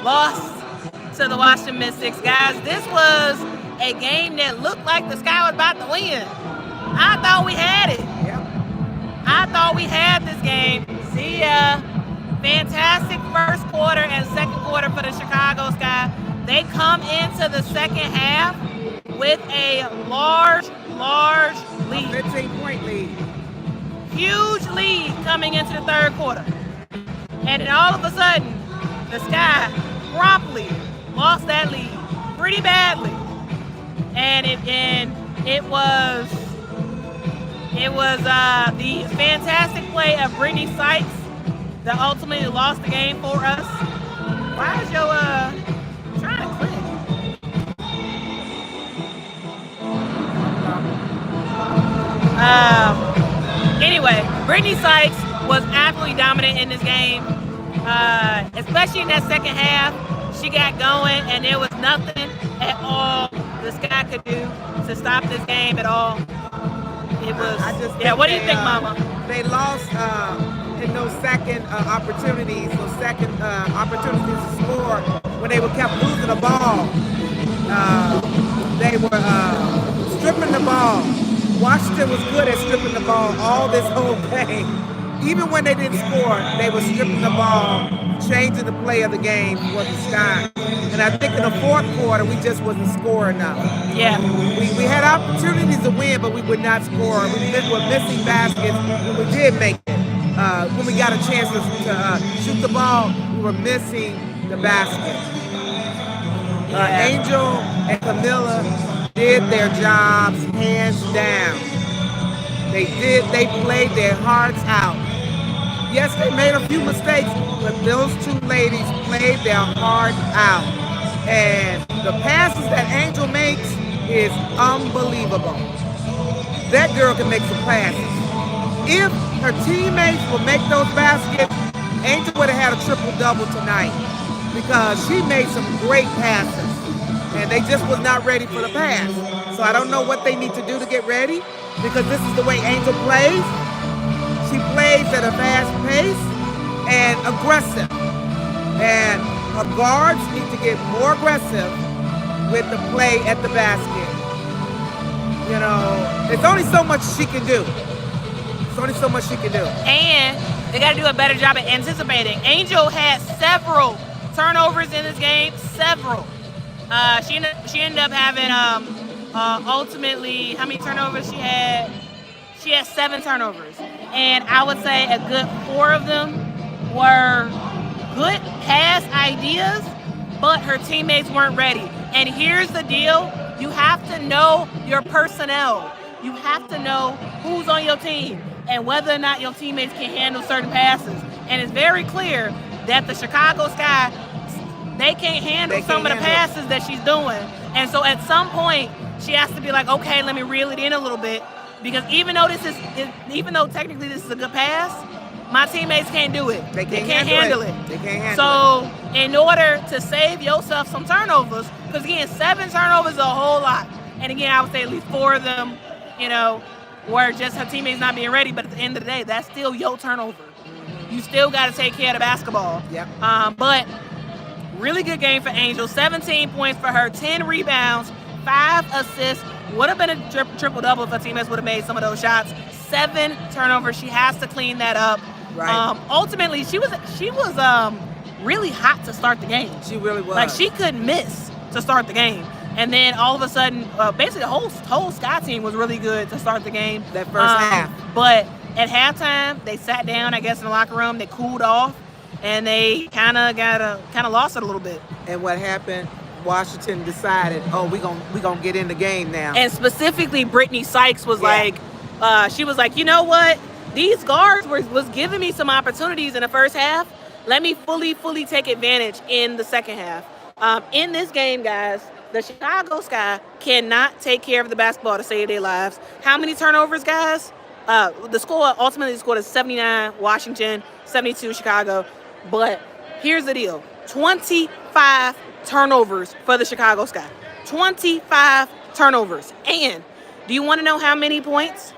lost to the Washington Mystics. Guys, this was a game that looked like the Sky was about to win. I thought we had it. Yep. I thought we had this game. See ya. Fantastic first quarter and second quarter for the Chicago Sky. They come into the second half with a large lead. 15-point lead. Huge lead coming into the third quarter. And then all of a sudden, the Sky promptly lost that lead pretty badly. And it was the fantastic play of Brittany Sykes that ultimately lost the game for us. Why is your trying to click? Anyway, Brittany Sykes was absolutely dominant in this game, especially in that second half. She got going, and there was nothing at all the Sky could do to stop this game at all. It was. What do you think, Mama? They lost in those second opportunities to score when they kept losing the ball. They were stripping the ball. Washington was good at stripping the ball all this whole game. Even when they didn't score, they were stripping the ball, changing the play of the game for the Sky. And I think in the fourth quarter, we just wasn't scoring enough. Yeah. We had opportunities to win, but we would not score. We were missing baskets when we did make it. When we got a chance to shoot the ball, we were missing the basket. Angel and Camilla did their jobs hands down. They played their hearts out. Yes, they made a few mistakes, but those two ladies played their heart out. And the passes that Angel makes is unbelievable. That girl can make some passes. If her teammates will make those baskets, Angel would have had a triple-double tonight because she made some great passes. And they just was not ready for the pass. So I don't know what they need to do to get ready because this is the way Angel plays. She plays at a fast pace and aggressive. And her guards need to get more aggressive with the play at the basket. You know, there's only so much she can do. There's only so much she can do. And they got to do a better job at anticipating. Angel had several turnovers in this game, several. She ended up having ultimately, how many turnovers she had? She had 7 turnovers. And I would say a good 4 of them were good pass ideas, but her teammates weren't ready. And here's the deal. You have to know your personnel. You have to know who's on your team and whether or not your teammates can handle certain passes. And it's very clear that the Chicago Sky, they can't handle some of the passes that she's doing. And so at some point, she has to be like, okay, let me reel it in a little bit. Because even though technically this is a good pass, my teammates can't do it. They can't handle it. They can't handle it. So in order to save yourself some turnovers, because again, 7 turnovers is a whole lot. And again, I would say at least 4 of them, were just her teammates not being ready. But at the end of the day, that's still your turnover. You still got to take care of the basketball. Yep. But really good game for Angel. 17 points for her, 10 rebounds, 5 assists. Would have been a triple-double if her teammates would have made some of those shots. 7 turnovers. She has to clean that up. Right. Ultimately, she was really hot to start the game. She really was. Like, she couldn't miss to start the game. And then all of a sudden, basically the whole Sky team was really good to start the game. That first half. But at halftime, they sat down, I guess, in the locker room. They cooled off, and they kind of lost it a little bit. And what happened? Washington decided, we gonna get in the game now. And specifically, Brittany Sykes was she was like, you know what? These guards was giving me some opportunities in the first half. Let me fully take advantage in the second half. In this game, guys, the Chicago Sky cannot take care of the basketball to save their lives. How many turnovers, guys? The score ultimately scored is 79 Washington, 72 Chicago. But here's the deal: 25 turnovers for the Chicago Sky. 25 turnovers. And do you want to know how many points?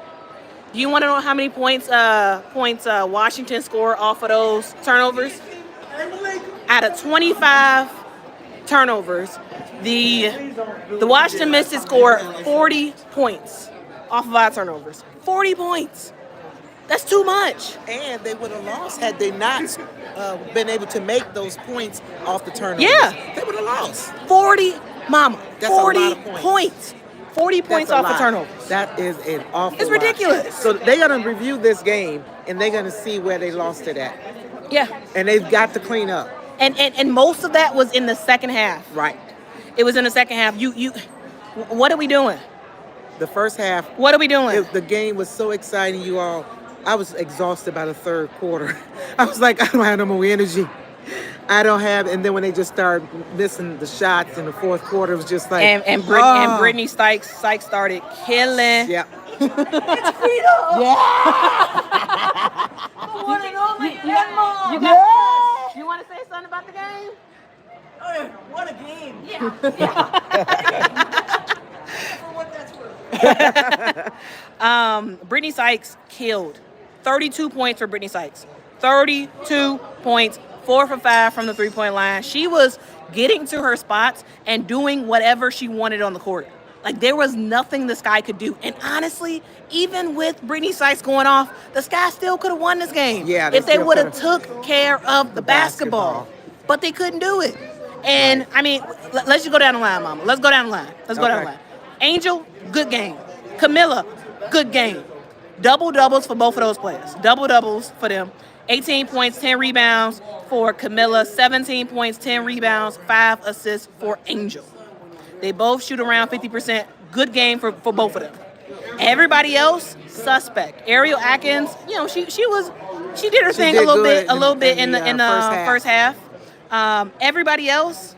Do you want to know how many points Washington scored off of those turnovers? out of 25 turnovers, the Washington Mystics scored 40 points off of our turnovers. 40 points. That's too much. And they would have lost had they not been able to make those points off the turnovers. Yeah. They would have lost. 40, mama. That's 40 a lot of points. 40 points That's a off of lot. turnovers. That is an awful It's lot. ridiculous. So they're going to review this game, and they're going to see where they lost it at. Yeah. And they've got to clean up. And most of that was in the second half. Right. It was in the second half. What are we doing? The first half, What are we doing? the game was so exciting, you all. I was exhausted by the third quarter. I was like, I don't have no more energy. I don't have, and then when they just started missing the shots in the fourth quarter, it was just like, and Brittany Sykes started killing. Yeah. It's Quita. Yeah. One and only. You want to say something about the game? Oh, what a game. Yeah. For what that's worth. Brittany Sykes killed. 32 points for Brittany Sykes. 32 points. 4 for 5 from the three-point line. She was getting to her spots and doing whatever she wanted on the court. Like, there was nothing the Sky could do. And honestly, even with Brittany Sykes going off, the Sky still could have won this game. Yeah, if they still would have coulda. took care of the basketball. But they couldn't do it. And, I mean, let's just go down the line, Mama. Let's go down the line. Let's go down the line. Angel, good game. Camilla, good game. Double-doubles for both of those players. Double-doubles for them. 18 points, 10 rebounds for Camilla. 17 points, 10 rebounds, 5 assists for Angel. They both shoot around 50%. Good game for both of them. Everybody else, suspect. Ariel Atkins, she did her thing a little bit in the first half. Everybody else,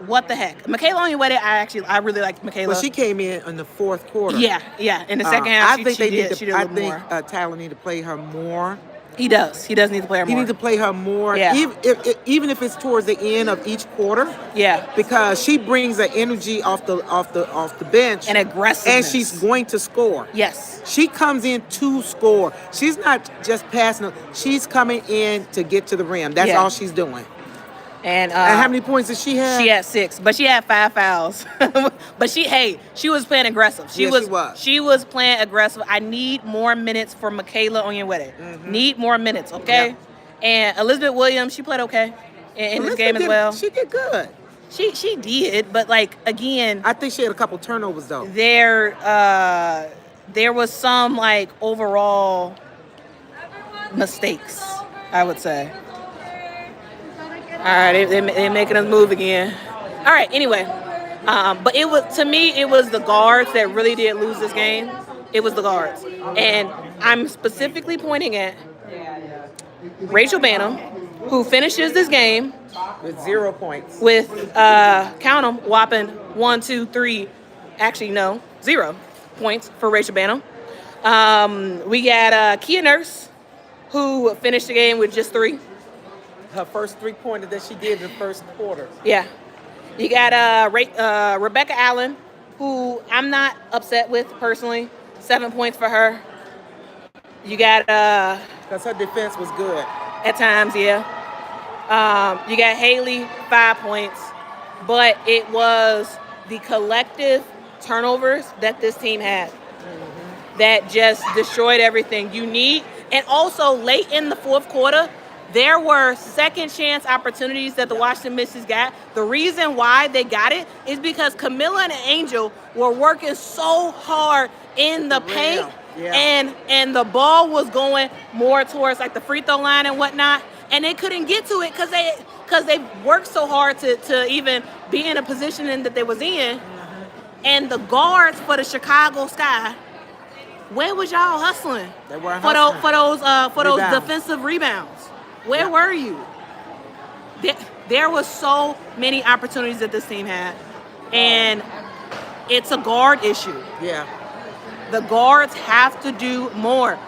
what the heck? Michaela Onyenwere, I really liked Michaela. Well, she came in the fourth quarter. Yeah. In the second half, I think she did a little more. I think Tyler need to play her more. He does. He does need to play her more. He needs to play her more, Yeah. even if it's towards the end of each quarter. Yeah. Because she brings the energy off the bench And aggressiveness. and she's going to score. Yes. She comes in to score. She's not just passing. She's coming in to get to the rim. That's Yeah. all she's doing. And how many points did she have? She had 6, but she had 5 fouls. But she was playing aggressive. She was playing aggressive. I need more minutes for Michaela Onyenwere. Mm-hmm. Need more minutes, okay? Yeah. And Elizabeth Williams, she played okay in this game as well. She did good. She did, but again, I think she had a couple turnovers though. there was some overall mistakes, I would say. All right, they're making us move again. All right, anyway, but it was the guards that really did lose this game. It was the guards, and I'm specifically pointing at Rachel Banham, who finishes this game With 0 points. with count 'em, whopping 1, 2, 3. Actually, no, 0 points for Rachel Banham. We got Kia Nurse, who finished the game with just 3. Her first 3-pointer that she did in the first quarter. Yeah. You got Rebecca Allen, who I'm not upset with personally. 7 points for her. You got Because her defense was good. at times, yeah. You got Haley, 5 points. But it was the collective turnovers that this team had that just destroyed everything. And also late in the fourth quarter, there were second chance opportunities that the Washington Mystics got. The reason why they got it is because Camilla and Angel were working so hard in the paint, and the ball was going more towards the free throw line and whatnot, and they couldn't get to it because they worked so hard to even be in a position that they was in. And the guards for the Chicago Sky, where was y'all hustling? They weren't for those Rebounds. defensive rebounds. Where were you? There was so many opportunities that this team had, and it's a guard issue. Yeah. The guards have to do more.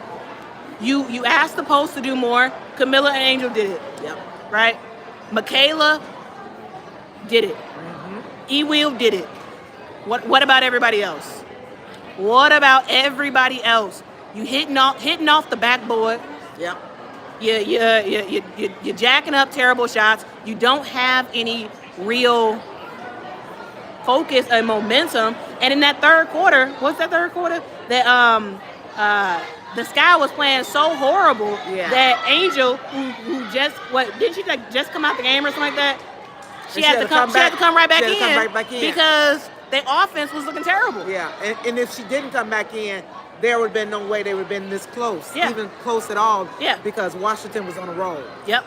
You asked the post to do more. Camilla and Angel did it. Yep. Right? Michaela did it. E-Wheel did it. What about everybody else? What about everybody else? You hitting off the backboard. Yep. You're jacking up terrible shots. You don't have any real focus and momentum. And in that third quarter, what's that third quarter? The Sky was playing so horrible that Angel, who just didn't she like just come out the game or something like that? She had to come right back in because their offense was looking terrible. Yeah, and if she didn't come back in, there would have been no way they would have been this close, even close at all. Yeah, because Washington was on a roll. Yep,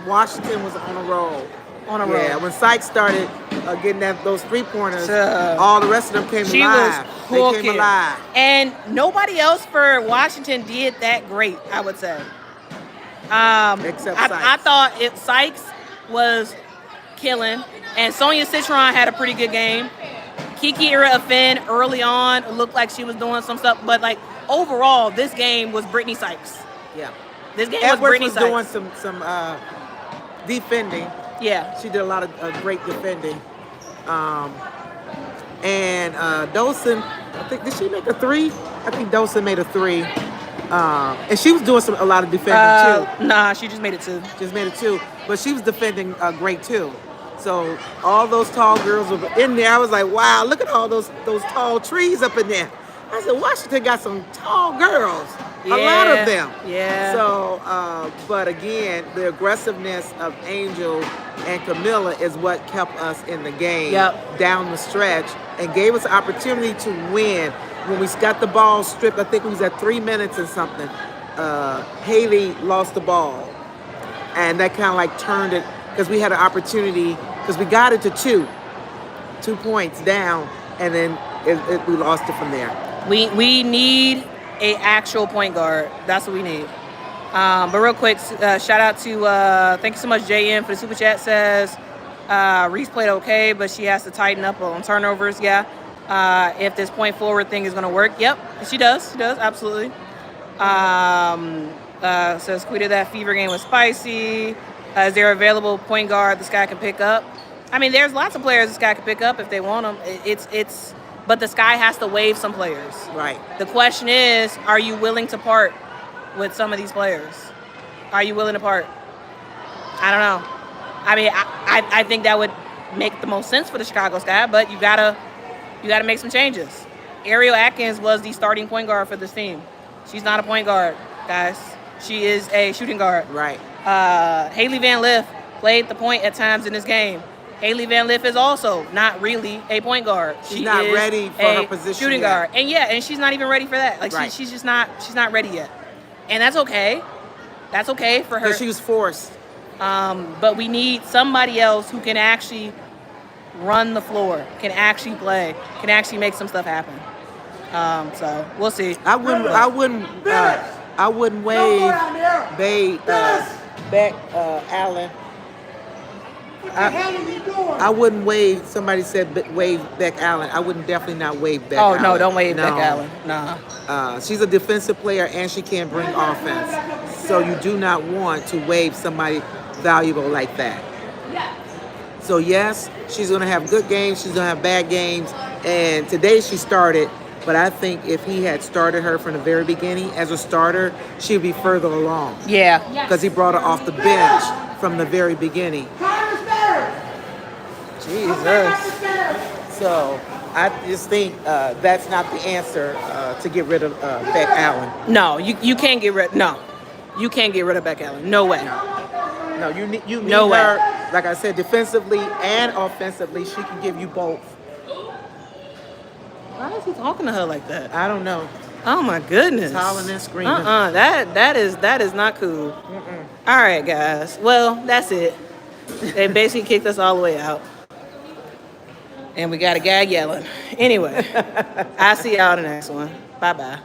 Washington was on a roll. Yeah, when Sykes started getting those 3-pointers, all the rest of them came alive. They came alive. And nobody else for Washington did that great, I would say. Except Sykes. I thought Sykes was killing, and Sonia Citron had a pretty good game. Kiki Ira-Affin early on looked like she was doing some stuff, but like overall, this game was Brittany Sykes. Yeah, this game Edwards was Brittany Sykes. Doing some defending. Yeah, she did a lot of great defending. And Dolson, I think, did she make a 3? I think Dolson made a 3. And she was doing a lot of defending too. Nah, she just made it 2. Just made it 2, but she was defending great too. So all those tall girls were in there. I was like, wow, look at all those tall trees up in there. I said, Washington got some tall girls. A lot of them. Yeah. So, but again, the aggressiveness of Angel and Camilla is what kept us in the game down the stretch and gave us an opportunity to win. When we got the ball stripped, I think it was at 3 minutes and something, Haley lost the ball. And that kind of like turned it, because we had an opportunity, because we got it to 2 points down, and then we lost it from there. We need a actual point guard. That's what we need. But real quick, shout out to thank you so much, JM, for the super chat. Says Reese played okay, but she has to tighten up on turnovers. Yeah, if this point forward thing is going to work. Yep, she does. She does, absolutely. Says Quita, that fever game was spicy. Is there available point guard this guy can pick up? I mean, there's lots of players this guy can pick up if they want them. But the Sky has to waive some players. Right. The question is, are you willing to part with some of these players? Are you willing to part? I don't know. I mean, I think that would make the most sense for the Chicago Sky, but you gotta make some changes. Ariel Atkins was the starting point guard for this team. She's not a point guard, guys. She is a shooting guard. Right. Haley Van Lith played the point at times in this game. Haley Van Lith is also not really a point guard. She's not ready for her position shooting guard. And she's not even ready for that. Like right. she's not ready yet. And that's okay. That's okay for her. Because she was forced. But we need somebody else who can actually run the floor, can actually play, can actually make some stuff happen. So we'll see. I wouldn't waive Beck Allen. I wouldn't waive. Somebody said waive Beck Allen. I wouldn't definitely not waive Beck Allen. Oh no, don't waive Beck Allen. Nah. She's a defensive player and she can bring offense. So you do not want to waive somebody valuable like that. So yes, she's going to have good games. She's going to have bad games. And today she started. But I think if he had started her from the very beginning as a starter, she would be further along. Yeah. Because he brought her off the bench from the very beginning. Jesus. So I just think that's not the answer to get rid of Beck Allen. No, you can't get rid. No, you can't get rid of Beck Allen. No way. No, you need no her. Way. Like I said, defensively and offensively, she can give you both. Why is he talking to her like that? I don't know. Oh my goodness. Hollering and screaming. That is not cool. Mm-mm. All right, guys. Well, that's it. They basically kicked us all the way out. And we got a guy yelling. Anyway, I'll see y'all in the next one. Bye-bye.